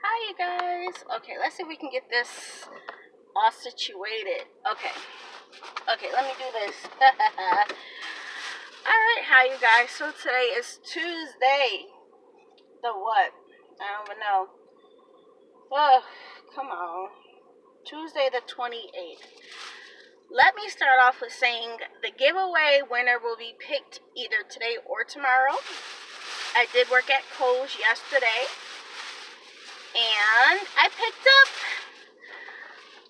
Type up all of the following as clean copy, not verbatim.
Hi, you guys. Okay, let's see if we can get this all situated. Okay, let me do this. Alright, hi, you guys. So today is Tuesday. The what? I don't even know. Oh, come on. Tuesday the 28th. Let me start off with saying the giveaway winner will be picked either today or tomorrow. I did work at Kohl's yesterday, and I picked up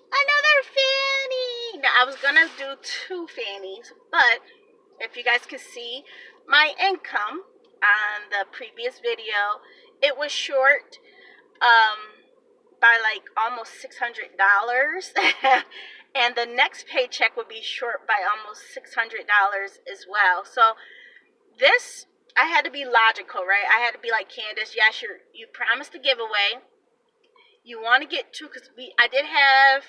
another fanny. Now, I was gonna do two fannies, but if you guys can see my income on the previous video, it was short by like almost $600. And the next paycheck would be short by almost $600 as well. So this, I had to be logical, right? I had to be like, Candace, yes, you promised a giveaway. You want to get two, because I did have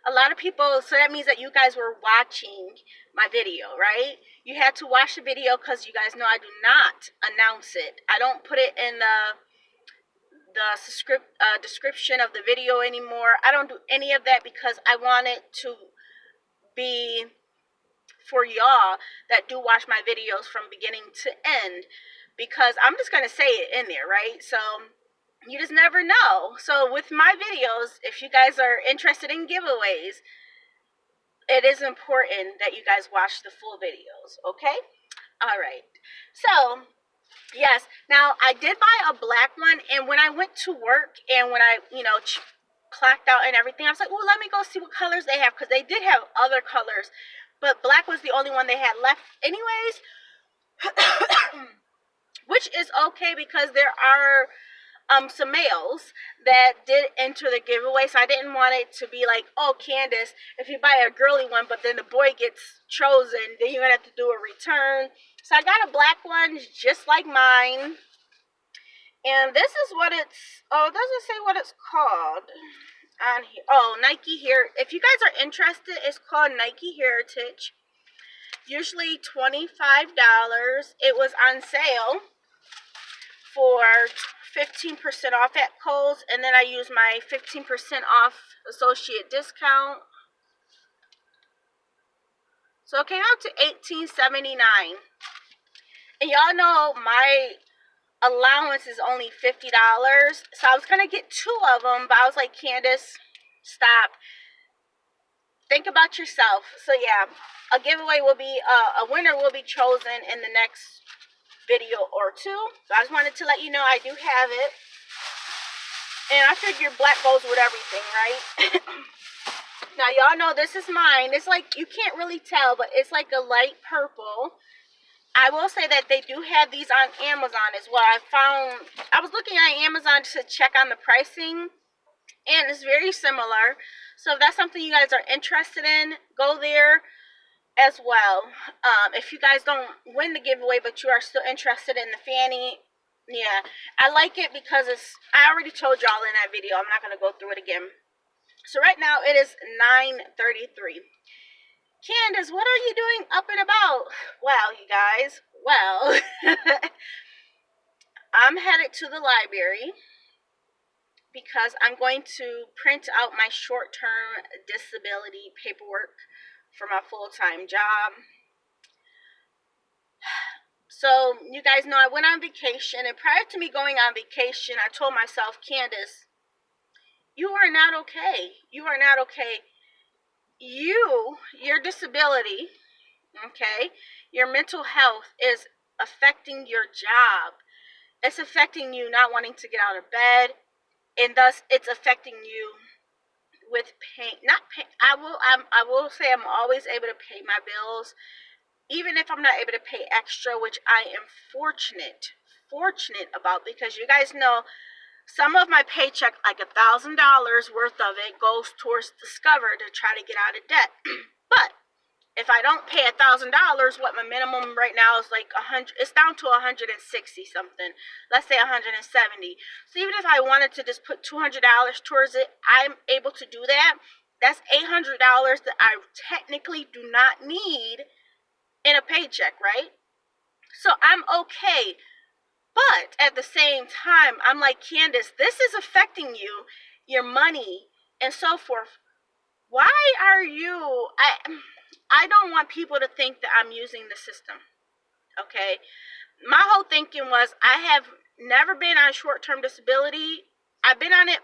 a lot of people, so that means that you guys were watching my video, right? You had to watch the video because you guys know I do not announce it. I don't put it in the description of the video anymore. I don't do any of that because I want it to be for y'all that do watch my videos from beginning to end, because I'm just going to say it in there, right? So you just never know. So with my videos, if you guys are interested in giveaways, it is important that you guys watch the full videos, okay? All right. So yes, now I did buy a black one, and when I went to work and when I, clocked out and everything, I was like, well, let me go see what colors they have, because they did have other colors, but black was the only one they had left anyways. Which is okay, because there are some males that did enter the giveaway, so I didn't want it to be like, oh, Candace, if you buy a girly one but then the boy gets chosen, then you're gonna have to do a return. So I got a black one just like mine, and this is what it's, oh, it doesn't say what it's called on here. Oh, Nike here. If you guys are interested, it's called Nike Heritage. Usually $25. It was on sale for 15% off at Kohl's, and then I use my 15% off associate discount. So it came out to $18.79. And y'all know my allowance is only $50. So I was going to get two of them, but I was like, Candace, stop. Think about yourself. So yeah, a giveaway will be, a winner will be chosen in the next video or two. So I just wanted to let you know I do have it. And I figure black goes with everything, right? Now, y'all know this is mine. It's like, you can't really tell, but it's like a light purple. I will say that they do have these on Amazon as well. I was looking at Amazon to check on the pricing, and it's very similar. So if that's something you guys are interested in, go there as well. If you guys don't win the giveaway, but you are still interested in the fanny, yeah, I like it because I already told y'all in that video. I'm not going to go through it again. So right now it is 9:33. Candace, what are you doing up and about? Well, you guys, I'm headed to the library because I'm going to print out my short-term disability paperwork for my full-time job. So you guys know I went on vacation, and prior to me going on vacation, I told myself, Candace, you are not okay. You are not okay. Your disability, okay, your mental health is affecting your job. It's affecting you not wanting to get out of bed, and thus it's affecting you with pain. Not pain. I will say I'm always able to pay my bills, even if I'm not able to pay extra, which I am fortunate about, because you guys know some of my paycheck, like $1,000 worth of it, goes towards Discover to try to get out of debt. But if I don't pay $1,000, what my minimum right now is like 100, it's down to 160 something. Let's say 170. So even if I wanted to just put $200 towards it, I'm able to do that. That's $800 that I technically do not need in a paycheck, right? So I'm okay. But at the same time, I'm like, Candace, this is affecting you, your money, and so forth. Why are you? I don't want people to think that I'm using the system. Okay, my whole thinking was I have never been on short-term disability. I've been on it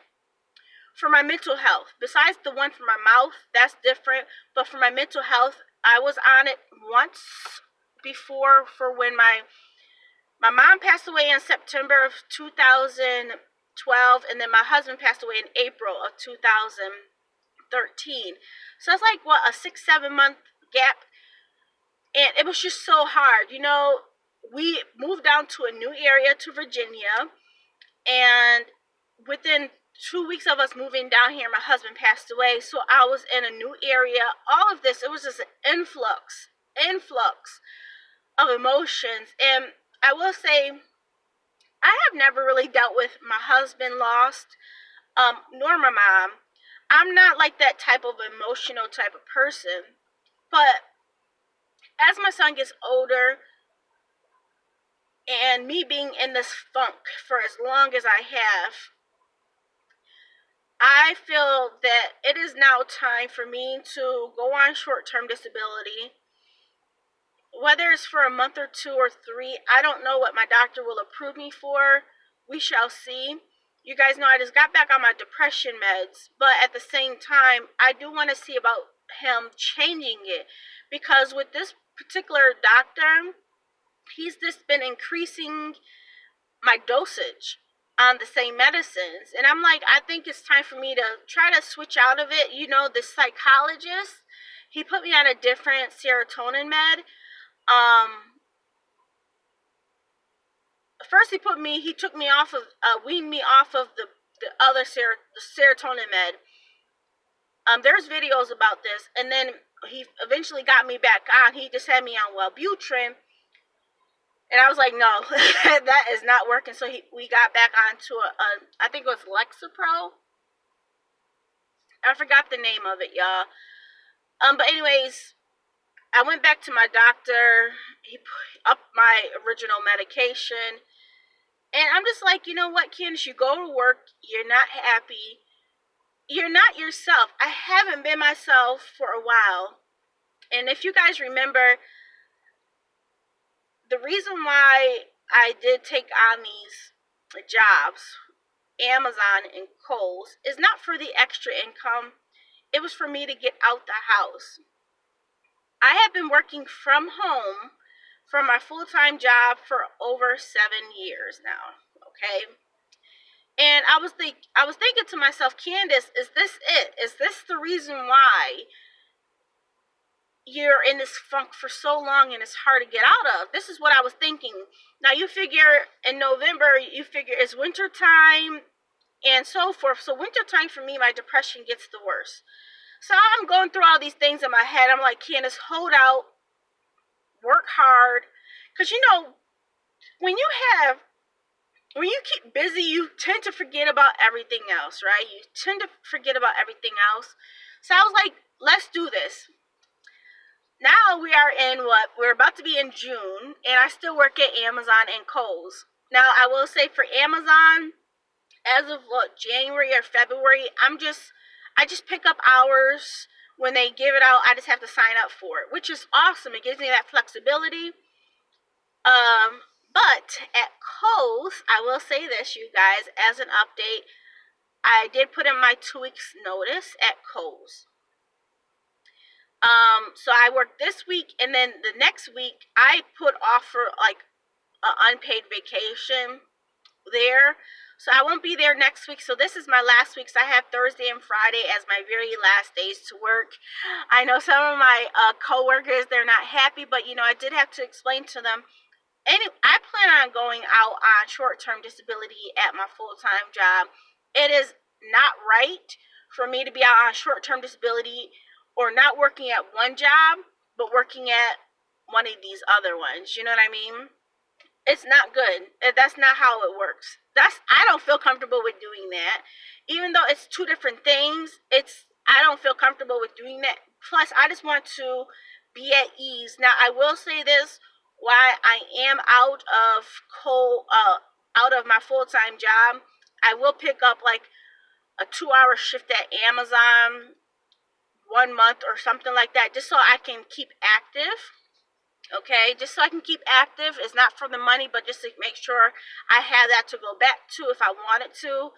for my mental health. Besides the one for my mouth, that's different. But for my mental health, I was on it once before for when my mom passed away in September of 2012, and then my husband passed away in April of 2013. So it's like, what, a 6-7 month gap? And it was just so hard. You know, we moved down to a new area to Virginia, and within 2 weeks of us moving down here, my husband passed away. So I was in a new area. All of this, it was just an influx of emotions. And I will say, I have never really dealt with my husband lost, nor my mom. I'm not like that type of emotional type of person. But as my son gets older, and me being in this funk for as long as I have, I feel that it is now time for me to go on short-term disability. Whether it's for a month or 2 or 3, I don't know what my doctor will approve me for. We shall see. You guys know I just got back on my depression meds, but at the same time, I do want to see about him changing it, because with this particular doctor, he's just been increasing my dosage on the same medicines. And I'm like, I think it's time for me to try to switch out of it. You know, the psychologist, he put me on a different serotonin med. First he took me off of, weaned me off of the other serotonin med. There's videos about this, and then he eventually got me back on. He just had me on Wellbutrin, and I was like, no, that is not working. So we got back onto I think it was Lexapro. I forgot the name of it, y'all. But anyways, I went back to my doctor. He upped my original medication. And I'm just like, you know what, Candace, you go to work, you're not happy. You're not yourself. I haven't been myself for a while. And if you guys remember, the reason why I did take on these jobs, Amazon and Kohl's, is not for the extra income. It was for me to get out the house. I have been working from home for my full-time job for over 7 years now, okay? And I was thinking to myself, Candace, is this it? Is this the reason why you're in this funk for so long and it's hard to get out of? This is what I was thinking. Now you figure in November, it's winter time and so forth. So winter time for me, my depression gets the worst. So I'm going through all these things in my head. I'm like, Candace, hold out, work hard. Because you know, when you keep busy, you tend to forget about everything else, right? You tend to forget about everything else. So I was like, let's do this. Now we're about to be in June, and I still work at Amazon and Kohl's. Now, I will say for Amazon, as of January or February, I just pick up hours. When they give it out, I just have to sign up for it, which is awesome. It gives me that flexibility. But at Kohl's, I will say this, you guys, as an update, I did put in my 2 weeks notice at Kohl's. So I worked this week, and then the next week I put off for like an unpaid vacation there. So I won't be there next week. So this is my last week. So I have Thursday and Friday as my very last days to work. I know some of my coworkers, they're not happy, but you know, I did have to explain to them. And I plan on going out on short-term disability at my full-time job. It is not right for me to be out on short-term disability or not working at one job, but working at one of these other ones. You know what I mean? It's not good. That's not how it works. I don't feel comfortable with doing that. Even though it's two different things, I don't feel comfortable with doing that. Plus, I just want to be at ease. Now, I will say this. while I am out of my full-time job, I will pick up like a 2-hour shift at Amazon 1 month or something like that, just so I can keep active. Okay, just so I can keep active. It's not for the money, but just to make sure I have that to go back to if I wanted to.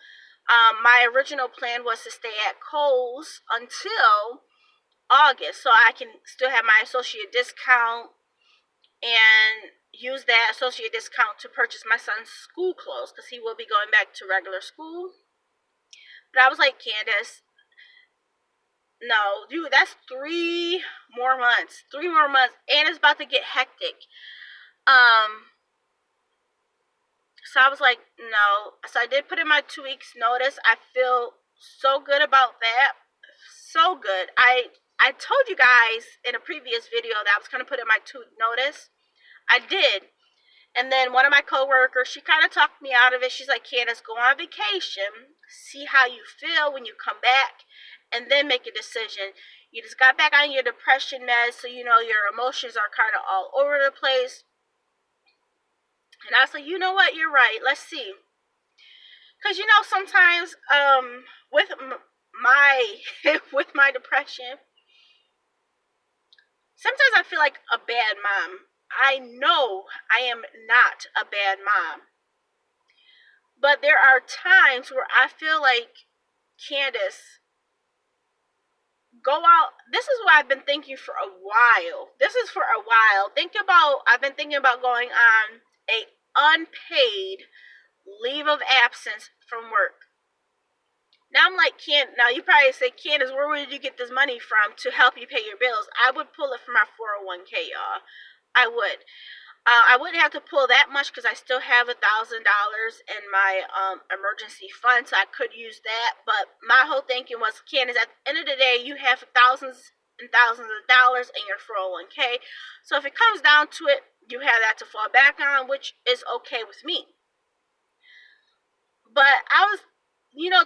My original plan was to stay at Kohl's until August, so I can still have my associate discount and use that associate discount to purchase my son's school clothes because he will be going back to regular school. But I was like, Candace, no, dude, that's 3 more months. 3 more months, and it's about to get hectic. So I was like, no. So I did put in my 2 weeks notice. I feel so good about that. So good. I told you guys in a previous video that I was gonna put in my 2-week notice. I did. And then one of my coworkers, she kind of talked me out of it. She's like, Candace, go on vacation, see how you feel when you come back, and then make a decision. You just got back on your depression meds, so you know your emotions are kind of all over the place. And I was like, you know what? You're right. Let's see. Because, you know, sometimes with my with my depression, sometimes I feel like a bad mom. I know I am not a bad mom. But there are times where I feel like, Candace, go out. This is what I've been thinking for a while. I've been thinking about going on a unpaid leave of absence from work. Now I'm like, now you probably say, Candace, where would you get this money from to help you pay your bills? I would pull it from my 401k, y'all. I would. I wouldn't have to pull that much because I still have $1,000 in my emergency fund, so I could use that. But my whole thinking was, Candace, at the end of the day, you have thousands and thousands of dollars in your 401k. So if it comes down to it, you have that to fall back on, which is okay with me. But I was,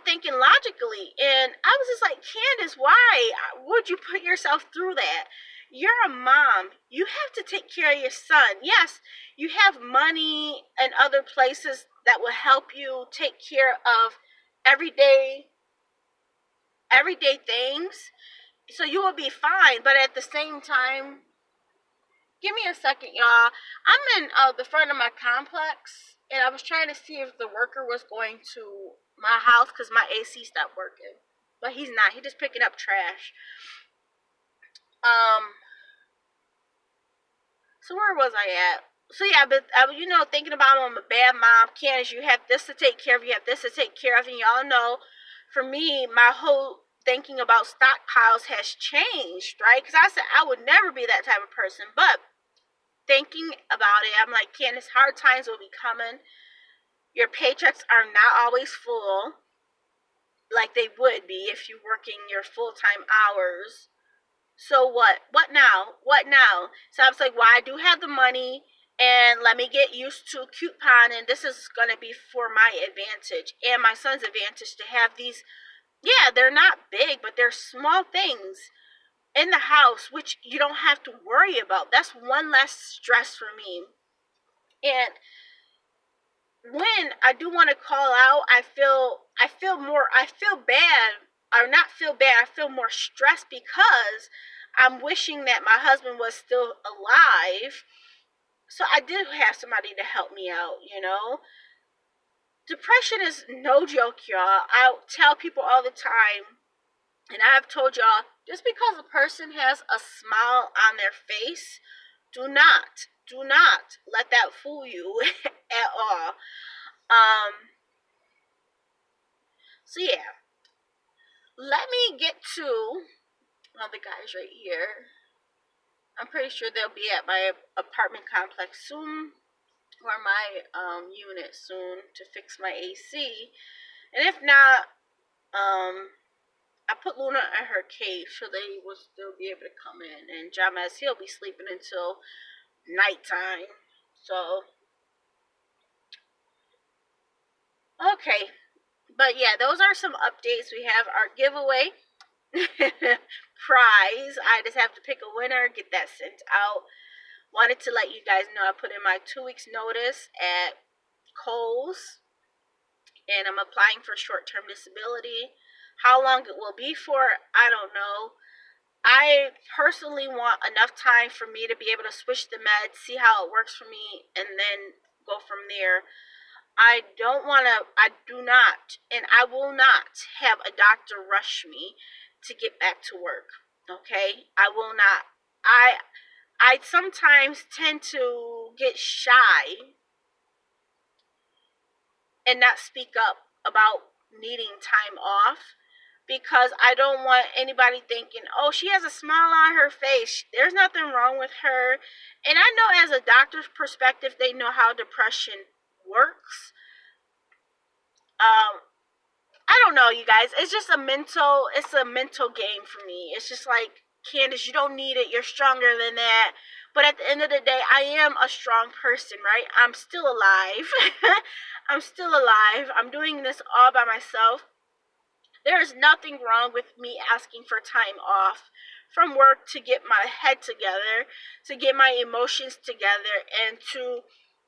thinking logically, and I was just like, Candace, why would you put yourself through that? You're a mom. You have to take care of your son. Yes, you have money and other places that will help you take care of everyday things. So you will be fine. But at the same time, give me a second, y'all. I'm in the front of my complex, and I was trying to see if the worker was going to my house because my AC stopped working. But he's not. He's just picking up trash. So where was I at? So yeah, but thinking about I'm a bad mom. Candace, you have this to take care of. You have this to take care of, and y'all know, for me, my whole thinking about stockpiles has changed, right? Because I said I would never be that type of person, but thinking about it, I'm like, Candace, hard times will be coming. Your paychecks are not always full, like they would be if you're working your full-time hours. So what? What now? So I was like, well, I do have the money, and let me get used to couponing. This is going to be for my advantage and my son's advantage to have these. Yeah, they're not big, but they're small things in the house, which you don't have to worry about. That's one less stress for me. And when I do want to call out, I feel more stressed because I'm wishing that my husband was still alive. So I did have somebody to help me out, Depression is no joke, y'all. I tell people all the time, and I've told y'all, just because a person has a smile on their face, do not let that fool you at all. So yeah, let me get to the guys right here. I'm pretty sure they'll be at my apartment complex soon, or my unit soon, to fix my AC. And if not, I put Luna in her cage so they will still be able to come in. And James, he'll be sleeping until nighttime. So, okay. But yeah, those are some updates. We have our giveaway prize. I just have to pick a winner, get that sent out. Wanted to let you guys know I put in my 2 weeks notice at Kohl's, and I'm applying for short-term disability. How long it will be for, I don't know. I personally want enough time for me to be able to switch the meds, see how it works for me, and then go from there. I do not, and I will not have a doctor rush me to get back to work. Okay? I will not. I sometimes tend to get shy and not speak up about needing time off because I don't want anybody thinking, oh, she has a smile on her face. There's nothing wrong with her. And I know as a doctor's perspective, they know how depression works. I don't know, you guys. It's just a mental game for me. It's just like, Candace, you don't need it. You're stronger than that. But at the end of the day, I am a strong person, right? I'm still alive. I'm still alive. I'm doing this all by myself. There is nothing wrong with me asking for time off from work to get my head together, to get my emotions together, and to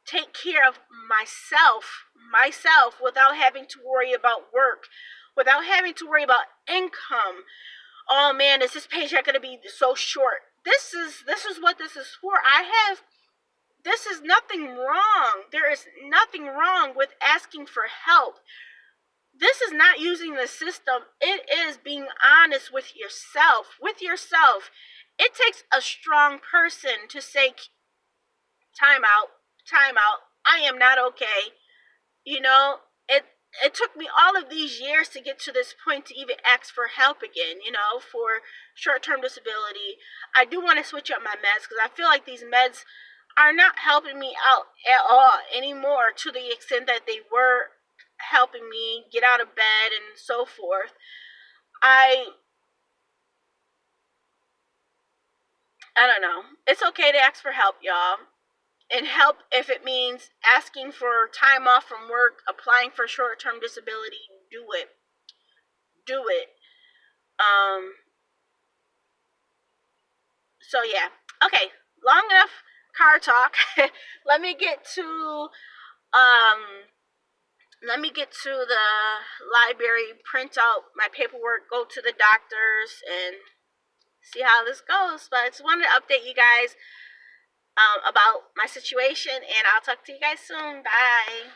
take care of myself without having to worry about work, without having to worry about income. Oh man, is this paycheck going to be so short? This is what this is for. This is nothing wrong. There is nothing wrong with asking for help. This is not using the system. It is being honest with yourself. It takes a strong person to say, time out. I am not okay. You know, it took me all of these years to get to this point to even ask for help again, for short-term disability. I do want to switch up my meds because I feel like these meds are not helping me out at all anymore to the extent that they were helping me get out of bed and so forth. I don't know. It's okay to ask for help, y'all. And help, if it means asking for time off from work, applying for short-term disability, do it. So yeah. Okay, long enough car talk. Let me get to the library, print out my paperwork, go to the doctors, and see how this goes. But I just wanted to update you guys about my situation, and I'll talk to you guys soon. Bye.